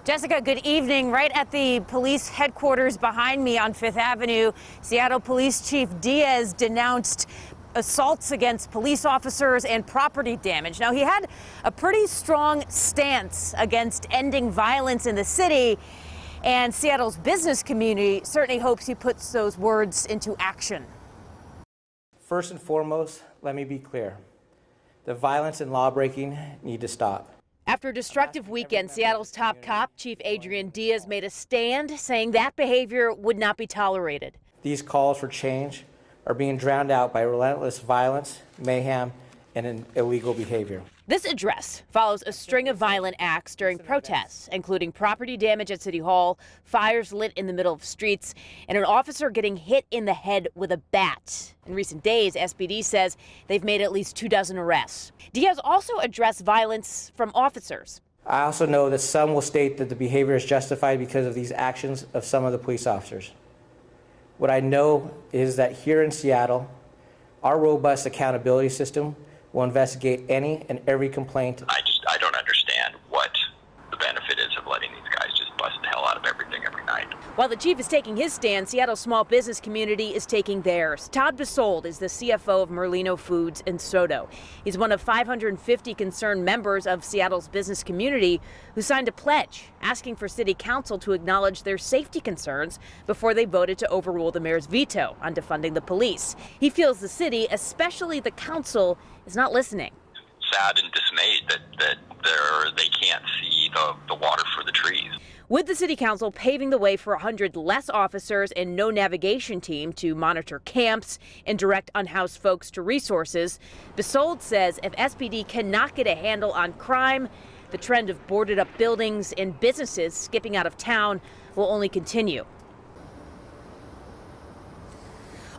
Jessica, good evening. Right at the police headquarters behind me on Fifth Avenue, Seattle Police Chief Diaz denounced assaults against police officers and property damage. Now, he had a pretty strong stance against ending violence in the city, and Seattle's business community certainly hopes he puts those words into action. First and foremost, let me be clear. The violence and lawbreaking need to stop. After a destructive weekend, Seattle's top cop, Chief Adrian Diaz, made a stand saying that behavior would not be tolerated. These calls for change are being drowned out by relentless violence, mayhem, and illegal behavior. This address follows a string of violent acts during protests, including property damage at City Hall, fires lit in the middle of streets, and an officer getting hit in the head with a bat. In recent days, SPD says they've made at least 24 arrests. Diaz also addressed violence from officers. I also know that some will state that the behavior is justified because of these actions of some of the police officers. What I know is that here in Seattle, our robust accountability system will investigate any and every complaint. I don't understand what the benefit is of letting these guys just bust the hell out of everything every night. While the chief is taking his stand, Seattle's small business community is taking theirs. Todd Besold is the CFO of Merlino Foods in Soto. He's one of 550 concerned members of Seattle's business community who signed a pledge asking for city council to acknowledge their safety concerns before they voted to overrule the mayor's veto on defunding the police. He feels the city, especially the council, is not listening. Sad and dismayed that they can't see the water for the trees. With the city council paving the way for 100 less officers and no navigation team to monitor camps and direct unhoused folks to resources, Besold says if SPD cannot get a handle on crime, the trend of boarded up buildings and businesses skipping out of town will only continue.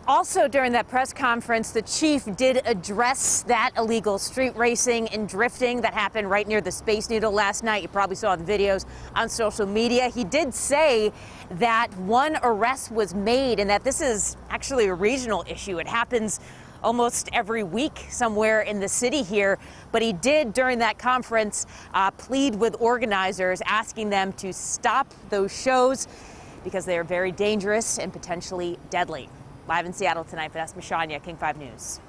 Also during that press conference, the chief did address that illegal street racing and drifting that happened right near the Space Needle last night. You probably saw the videos on social media. He did say that one arrest was made and that this is actually a regional issue. It happens almost every week somewhere in the city here. But he did, during that conference, plead with organizers, asking them to stop those shows because they are very dangerous and potentially deadly. Live in Seattle tonight, Vanessa Mashanya, King 5 News.